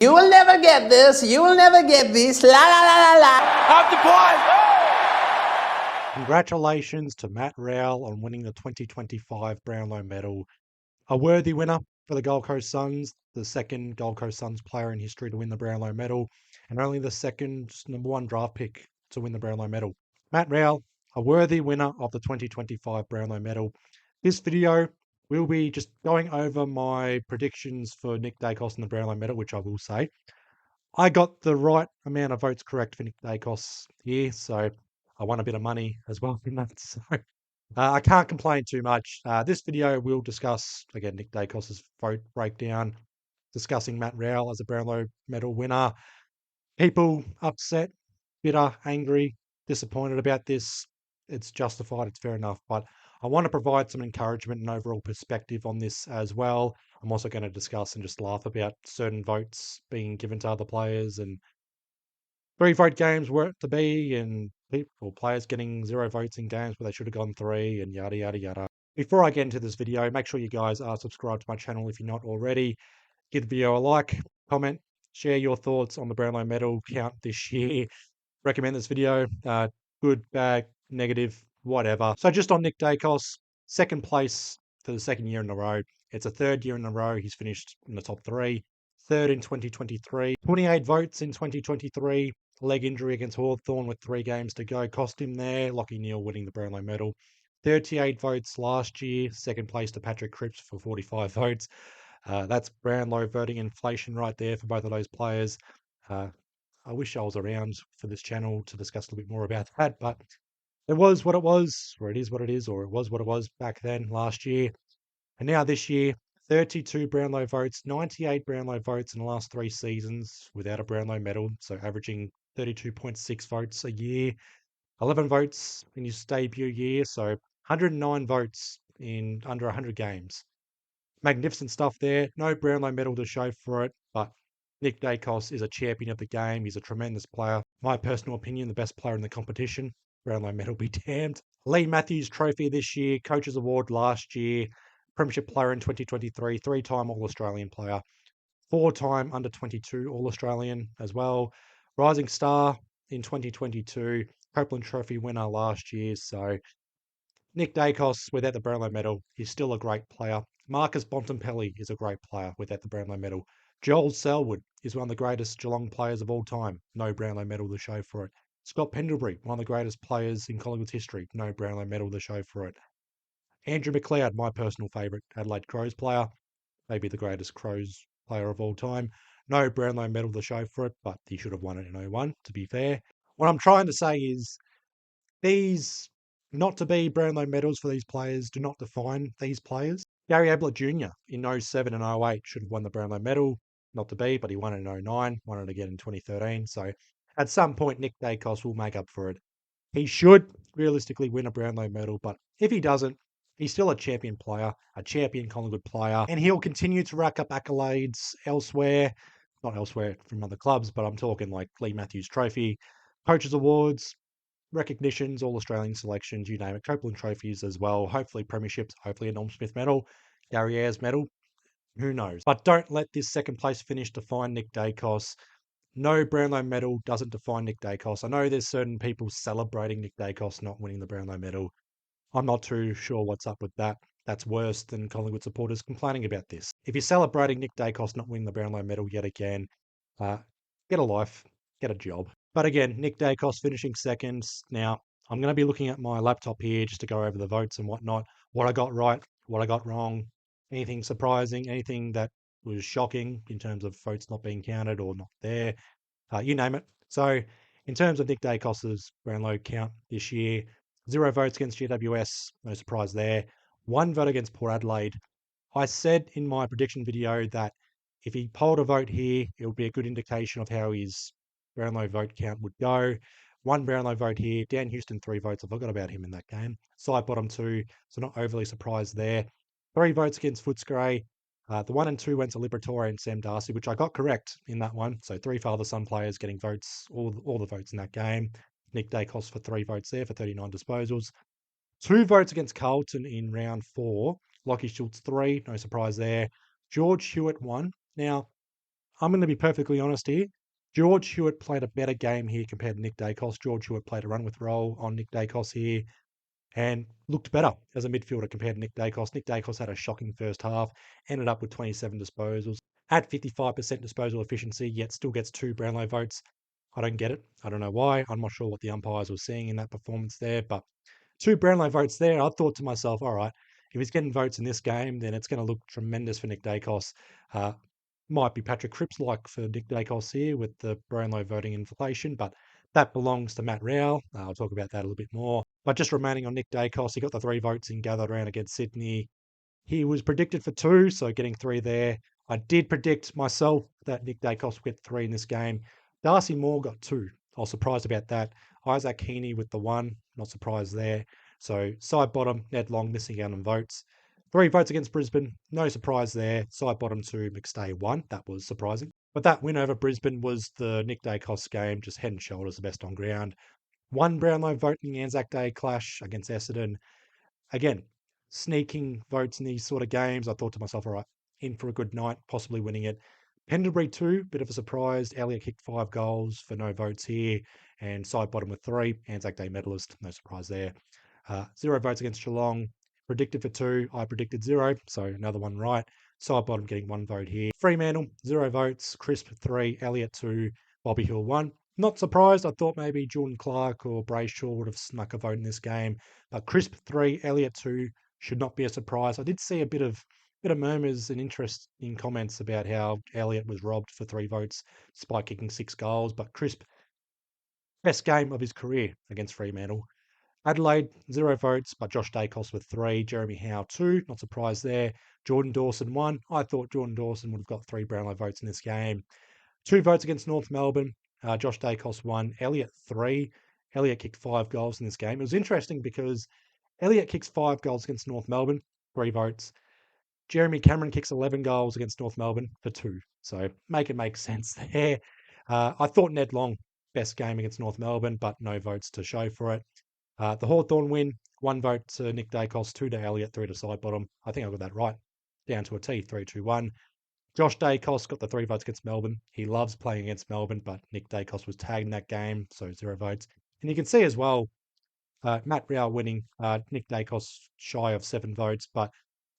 You will never get this. You will never get this. La la la la la. Up the point! Congratulations to Matt Rowell on winning the 2025 Brownlow medal. A worthy winner for the Gold Coast Suns, the second Gold Coast Suns player in history to win the Brownlow medal, and only the second #1 draft pick to win the Brownlow medal. Matt Rowell, a worthy winner of the 2025 Brownlow medal. This video will be just going over my predictions for Nick Daicos and the Brownlow medal, which I will say. I got the right amount of votes correct for Nick Daicos here, so I won a bit of money as well from that. So I can't complain too much. This video will discuss, again, Nick Daicos' vote breakdown, discussing Matt Rowell as a Brownlow medal winner. People upset, bitter, angry, disappointed about this. It's justified, it's fair enough, but I want to provide some encouragement and overall perspective on this as well. I'm also going to discuss and just laugh about certain votes being given to other players and 3-vote games were to be, and people, players getting 0 votes in games where they should have gone 3, and yada, yada, yada. Before I get into this video, make sure you guys are subscribed to my channel if you're not already. Give the video a like, comment, share your thoughts on the Brownlow medal count this year. Recommend this video. Good, bad, negative, whatever. So just on Nick Daicos, second place for the second year in a row. It's a third year in a row he's finished in the top 3. Third in 2023. 28 votes in 2023. Leg injury against Hawthorn with 3 games to go. Cost him there. Lachie Neale winning the Brownlow medal. 38 votes last year. Second place to Patrick Cripps for 45 votes. That's Brownlow voting inflation right there for both of those players. I wish I was around for this channel to discuss a little bit more about that, but it was what it was, or it is what it is, or it was what it was back then last year. And now this year, 32 Brownlow votes, 98 Brownlow votes in the last 3 seasons without a Brownlow medal, so averaging 32.6 votes a year. 11 votes in his debut year, so 109 votes in under 100 games. Magnificent stuff there. No Brownlow medal to show for it, but Nick Daicos is a champion of the game. He's a tremendous player. My personal opinion, the best player in the competition. Brownlow medal be damned. Lee Matthews Trophy this year, Coaches Award last year, Premiership player in 2023, 3-time All-Australian player, 4-time under-22 All-Australian as well, Rising Star in 2022, Copeland Trophy winner last year. So Nick Daicos, without the Brownlow medal, he's still a great player. Marcus Bontempelli is a great player without the Brownlow medal. Joel Selwood is one of the greatest Geelong players of all time. No Brownlow medal to show for it. Scott Pendlebury, one of the greatest players in Collingwood's history. No Brownlow medal to show for it. Andrew McLeod, my personal favourite Adelaide Crows player. Maybe the greatest Crows player of all time. No Brownlow medal to show for it, but he should have won it in 01, to be fair. What I'm trying to say is these not to be Brownlow medals for these players do not define these players. Gary Ablett Jr. in 07 and 08 should have won the Brownlow medal. Not to be, but he won it in 09, won it again in 2013. So at some point, Nick Daicos will make up for it. He should realistically win a Brownlow medal, but if he doesn't, he's still a champion player, a champion Collingwood player, and he'll continue to rack up accolades elsewhere. Not elsewhere from other clubs, but I'm talking like Lee Matthews Trophy, Coaches Awards, recognitions, All-Australian selections, you name it, Copeland trophies as well, hopefully premierships, hopefully a Norm Smith medal, Gary Ayres medal, who knows. But don't let this second place finish define Nick Daicos. No Brownlow medal doesn't define Nick Daicos. I know there's certain people celebrating Nick Daicos not winning the Brownlow medal. I'm not too sure what's up with that. That's worse than Collingwood supporters complaining about this. If you're celebrating Nick Daicos not winning the Brownlow medal yet again, get a life, get a job. But again, Nick Daicos finishing second. Now, I'm going to be looking at my laptop here just to go over the votes and whatnot, what I got right, what I got wrong, anything surprising, anything that was shocking in terms of votes not being counted or not there, you name it. So in terms of Nick Daicos' Brownlow count this year, 0 votes against GWS, no surprise there. 1 vote against Port Adelaide. I said in my prediction video that if he polled a vote here, it would be a good indication of how his Brownlow vote count would go. 1 Brownlow vote here. Dan Houston, 3 votes. I forgot about him in that game. Side bottom 2, so not overly surprised there. 3 votes against Footscray. The 1 and 2 went to Liberatore and Sam Darcy, which I got correct in that one. So 3 father-son players getting votes, all the votes in that game. Nick Daicos for 3 votes there for 39 disposals. 2 votes against Carlton in round 4. Lachie Schultz 3, no surprise there. George Hewitt 1. Now, I'm going to be perfectly honest here. George Hewitt played a better game here compared to Nick Daicos. George Hewitt played a run with roll on Nick Daicos here and looked better as a midfielder compared to Nick Daicos. Nick Daicos had a shocking first half, ended up with 27 disposals, at 55% disposal efficiency, yet still gets 2 Brownlow votes. I don't get it. I don't know why. I'm not sure what the umpires were seeing in that performance there, but 2 Brownlow votes there. I thought to myself, all right, if he's getting votes in this game, then it's going to look tremendous for Nick Daicos. Might be Patrick Cripps-like for Nick Daicos here with the Brownlow voting inflation, but that belongs to Matt Rowell. I'll talk about that a little bit more. But just remaining on Nick Daicos, he got the 3 votes in gathered round against Sydney. He was predicted for 2, so getting 3 there. I did predict myself that Nick Daicos would get 3 in this game. Darcy Moore got 2. I was surprised about that. Isaac Heaney with the 1, not surprised there. So side bottom, Ned Long missing out on votes. 3 votes against Brisbane, no surprise there. Side bottom 2, McStay 1. That was surprising. But that win over Brisbane was the Nick Daicos game, just head and shoulders the best on ground. 1 Brownlow vote in the Anzac Day clash against Essendon. Again, sneaking votes in these sort of games. I thought to myself, all right, in for a good night, possibly winning it. Pendlebury 2, bit of a surprise. Elliott kicked 5 goals for no votes here. And side bottom with 3, Anzac Day medalist, no surprise there. 0 votes against Geelong. Predicted for 2, I predicted 0, so another one right. Side bottom getting 1 vote here. Fremantle, 0 votes. Crisp 3, Elliott 2, Bobby Hill 1. Not surprised. I thought maybe Jordan Clark or Brayshaw would have snuck a vote in this game. But Crisp 3, Elliott 2 should not be a surprise. I did see a bit of murmurs and interest in comments about how Elliott was robbed for 3 votes despite kicking 6 goals. But Crisp, best game of his career against Fremantle. Adelaide, 0 votes, but Josh Daicos with 3, Jeremy Howe 2, not surprised there. Jordan Dawson 1. I thought Jordan Dawson would have got 3 Brownlow votes in this game. 2 votes against North Melbourne, Josh Daicos 1, Elliott 3. Elliott kicked 5 goals in this game. It was interesting because Elliott kicks 5 goals against North Melbourne, 3 votes. Jeremy Cameron kicks 11 goals against North Melbourne for 2. So make it make sense there. I thought Ned Long, best game against North Melbourne, but no votes to show for it. The Hawthorn win, 1 vote to Nick Daicos, 2 to Elliott, 3 to side bottom. I think I got that right. Down to a T, 3-2-1. Josh Daicos got the 3 votes against Melbourne. He loves playing against Melbourne, but Nick Daicos was tagged in that game, so 0 votes. And you can see as well, Matt Rowell winning, Nick Daicos shy of 7 votes, but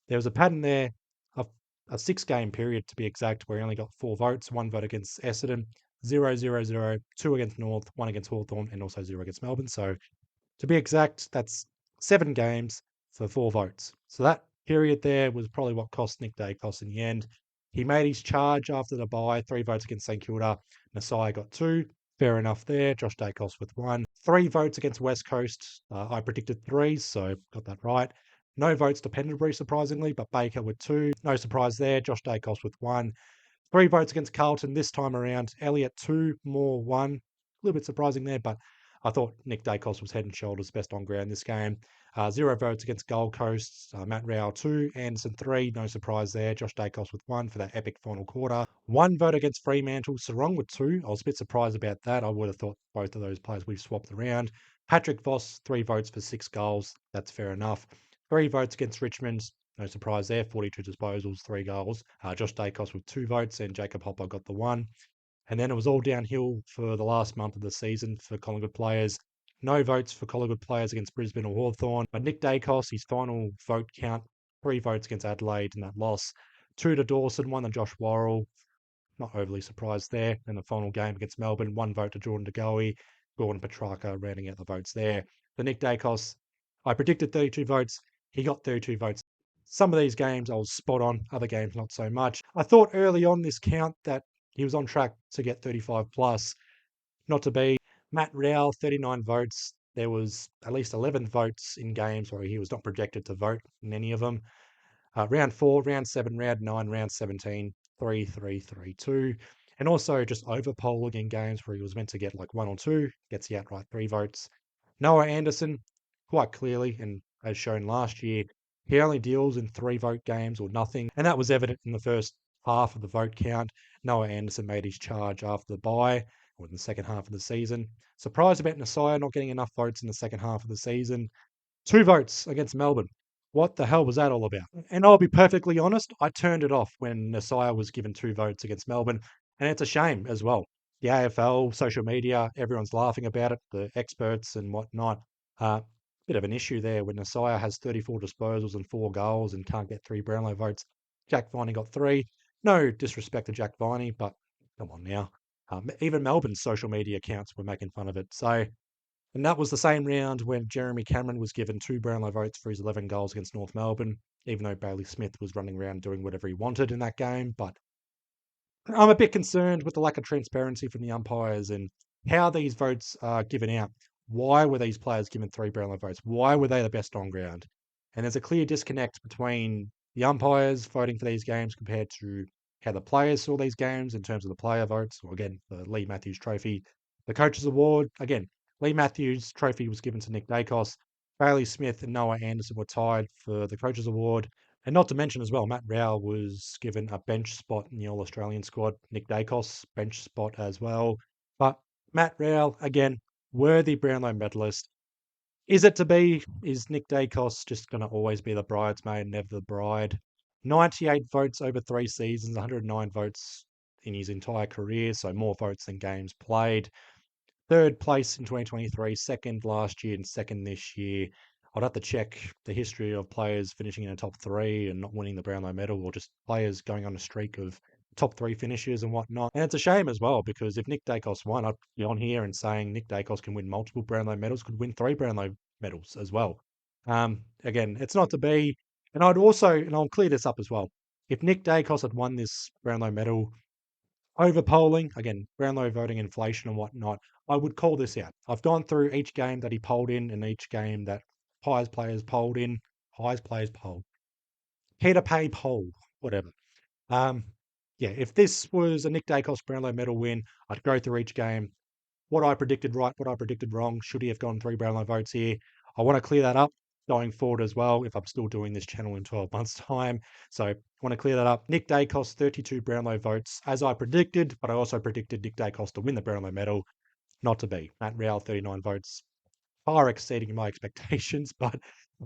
there was a pattern there of a 6-game period to be exact, where he only got 4 votes, 1 vote against Essendon, 0-0-0, 2 against North, 1 against Hawthorn, and also 0 against Melbourne. So to be exact, that's 7 games for 4 votes. So that period there was probably what cost Nick Daicos in the end. He made his charge after the bye, 3 votes against St Kilda. Nasiah got 2. Fair enough there. Josh Daicos with 1. 3 votes against West Coast. I predicted 3, so got that right. No votes to Pendlebury, surprisingly, but Baker with 2. No surprise there. Josh Daicos with 1. 3 votes against Carlton this time around. Elliott 2, Moore 1. A little bit surprising there, but I thought Nick Daicos was head and shoulders best on ground this game. 0 votes against Gold Coast. Matt Rowell 2, Anderson 3. No surprise there. Josh Daicos with 1 for that epic final quarter. 1 vote against Fremantle. Sarong with 2. I was a bit surprised about that. I would have thought both of those players we've swapped around. Patrick Voss, 3 votes for 6 goals. That's fair enough. 3 votes against Richmond. No surprise there. 42 disposals, 3 goals. Josh Daicos with 2 votes, and Jacob Hopper got the 1. And then it was all downhill for the last month of the season for Collingwood players. No votes for Collingwood players against Brisbane or Hawthorn. But Nick Daicos, his final vote count, 3 votes against Adelaide in that loss. 2 to Dawson, 1 to Josh Worrell. Not overly surprised there. In the final game against Melbourne, 1 vote to Jordan De Goey. Gordon Petrarca rounding out the votes there. For Nick Daicos, I predicted 32 votes. He got 32 votes. Some of these games I was spot on, other games not so much. I thought early on this count that he was on track to get 35 plus. Not to be. Matt Rowell, 39 votes. There was at least 11 votes in games where he was not projected to vote in any of them. Round 4, round 7, round 9, round 17, 3, 3, 3, 2. And also just overpolling in games where he was meant to get like 1 or 2, gets the outright 3 votes. Noah Anderson, quite clearly, and as shown last year, he only deals in 3 vote games or nothing. And that was evident in the first half of the vote count. Noah Anderson made his charge after the bye, or in the second half of the season. Surprised about Nasiah not getting enough votes in the second half of the season. 2 votes against Melbourne. What the hell was that all about? And I'll be perfectly honest, I turned it off when Nasiah was given 2 votes against Melbourne. And it's a shame as well. The AFL, social media, everyone's laughing about it, the experts and whatnot. Bit of an issue there when Nasiah has 34 disposals and 4 goals and can't get 3 Brownlow votes. Jack Viney got 3. No disrespect to Jack Viney, but come on now. Even Melbourne's social media accounts were making fun of it. So, and that was the same round when Jeremy Cameron was given 2 Brownlow votes for his 11 goals against North Melbourne, even though Bailey Smith was running around doing whatever he wanted in that game. But I'm a bit concerned with the lack of transparency from the umpires and how these votes are given out. Why were these players given 3 Brownlow votes? Why were they the best on ground? And there's a clear disconnect between the umpires voting for these games compared to how the players saw these games in terms of the player votes. Or again, the Lee Matthews Trophy, the Coaches Award. Again, Lee Matthews Trophy was given to Nick Daicos. Bailey Smith and Noah Anderson were tied for the Coaches Award. And not to mention as well, Matt Rowell was given a bench spot in the All Australian squad. Nick Daicos, bench spot as well. But Matt Rowell, again, worthy Brownlow medalist. Is it to be? Is Nick Daicos just going to always be the bridesmaid, never the bride? 98 votes over 3 seasons, 109 votes in his entire career, so more votes than games played. Third place in 2023, second last year, and second this year. I'd have to check the history of players finishing in the top 3 and not winning the Brownlow medal, or just players going on a streak of top 3 finishes and whatnot. And it's a shame as well, because if Nick Daicos won, I'd be on here and saying Nick Daicos can win multiple Brownlow medals, could win 3 Brownlow medals as well. Again, it's not to be. And I'd also, and I'll clear this up as well, if Nick Daicos had won this Brownlow medal, over polling, again, Brownlow voting inflation and whatnot, I would call this out. I've gone through each game that he polled in and each game that highest players polled in, highest players polled. Peter Pay poll, whatever. Um, yeah, if this was a Nick Daicos Brownlow medal win, I'd go through each game, what I predicted right, what I predicted wrong. Should he have gone 3 Brownlow votes here? I want to clear that up going forward as well if I'm still doing this channel in 12 months' time. So I want to clear that up. Nick Daicos, 32 Brownlow votes, as I predicted, but I also predicted Nick Daicos to win the Brownlow medal. Not to be. Matt Rowell, 39 votes, far exceeding my expectations, but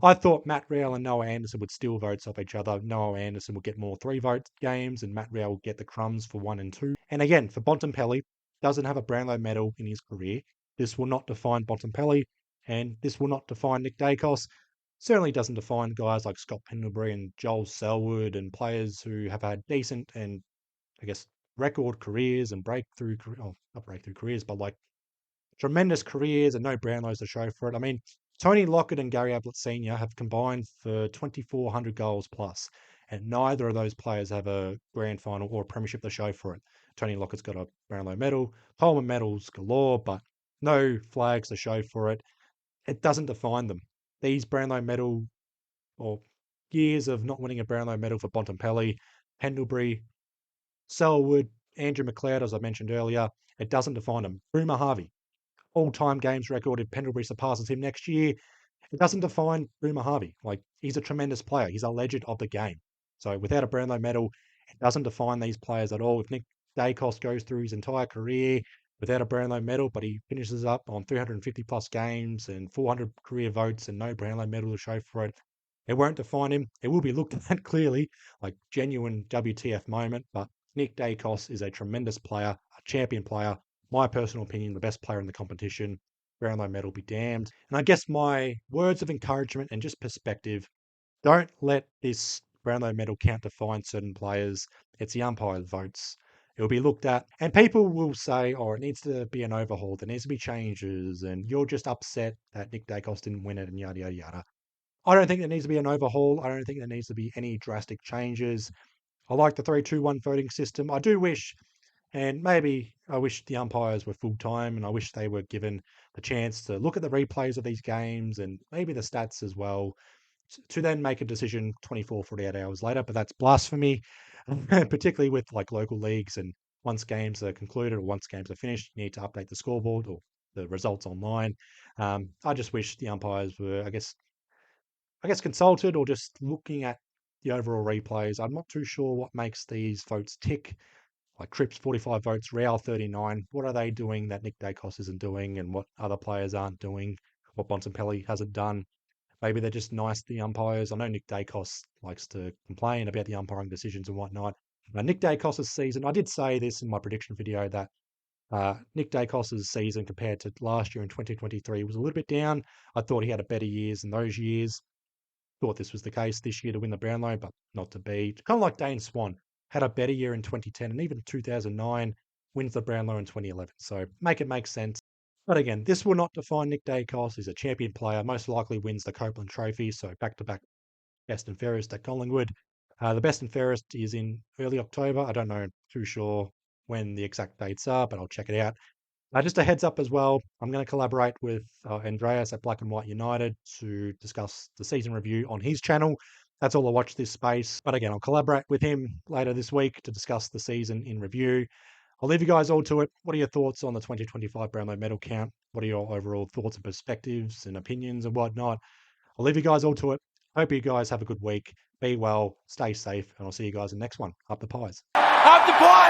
I thought Matt Rowell and Noah Anderson would steal votes off each other. Noah Anderson would get more 3 vote games, and Matt Rowell would get the crumbs for 1 and 2. And again, for Bontempelli, doesn't have a Brownlow medal in his career. This will not define Bontempelli, and this will not define Nick Daicos. Certainly doesn't define guys like Scott Pendlebury and Joel Selwood and players who have had decent and, I guess, record careers and breakthrough, not breakthrough careers, but like tremendous careers and no Brownlows to show for it. I mean, Tony Lockett and Gary Ablett Sr. have combined for 2,400 goals plus, and neither of those players have a grand final or a premiership to show for it. Tony Lockett's got a Brownlow medal, Coleman medals galore, but no flags to show for it. It doesn't define them. These Brownlow medal or years of not winning a Brownlow medal for Bontempelli, Pendlebury, Selwood, Andrew McLeod, as I mentioned earlier, it doesn't define them. Boomer Harvey, all-time games record if Pendlebury surpasses him next year. It doesn't define Boomer Harvey. Like, he's a tremendous player. He's a legend of the game. So without a Brownlow medal, it doesn't define these players at all. If Nick Daicos goes through his entire career without a Brownlow medal, but he finishes up on 350 plus games and 400 career votes and no Brownlow medal to show for it, it won't define him. It will be looked at clearly like genuine WTF moment, but Nick Daicos is a tremendous player, a champion player, my personal opinion, the best player in the competition. Brownlow medal be damned. And I guess my words of encouragement and just perspective, don't let this Brownlow medal count define certain players. It's the umpire votes. It will be looked at, and people will say, oh, it needs to be an overhaul, there needs to be changes, and you're just upset that Nick Daicos didn't win it, and yada, yada, yada. I don't think there needs to be an overhaul. I don't think there needs to be any drastic changes. I like the 3-2-1 voting system. I do wish, and maybe I wish the umpires were full time and I wish they were given the chance to look at the replays of these games and maybe the stats as well to then make a decision 24, 48 hours later. But that's blasphemy, particularly with like local leagues. And once games are concluded or once games are finished, you need to update the scoreboard or the results online. I just wish the umpires were, I guess consulted or just looking at the overall replays. I'm not too sure what makes these votes tick. Like Cripps 45 votes, Real 39. What are they doing that Nick Daicos isn't doing and what other players aren't doing? What Bontempelli hasn't done? Maybe they're just nice to the umpires. I know Nick Daicos likes to complain about the umpiring decisions and whatnot. Nick Daicos' season, I did say this in my prediction video that Nick Daicos' season compared to last year in 2023 was a little bit down. I thought he had a better years in those years. Thought this was the case this year to win the Brownlow, but not to be. Kind of like Dane Swan, had a better year in 2010 and even 2009, wins the Brownlow in 2011. So make sense. But again, this will not define Nick Daicos. He's a champion player, most likely wins the Copeland Trophy, so back-to-back best and fairest at Collingwood. The best and fairest is in early October. I don't know too sure when the exact dates are, but I'll check it out. Just a heads up as well, I'm going to collaborate with Andreas at Black and White United to discuss the season review on his channel. That's all I watch this space. But again, I'll collaborate with him later this week to discuss the season in review. I'll leave you guys all to it. What are your thoughts on the 2025 Brownlow medal count? What are your overall thoughts and perspectives and opinions and whatnot? I'll leave you guys all to it. Hope you guys have a good week. Be well, stay safe, and I'll see you guys in the next one. Up the pies. Up the pies!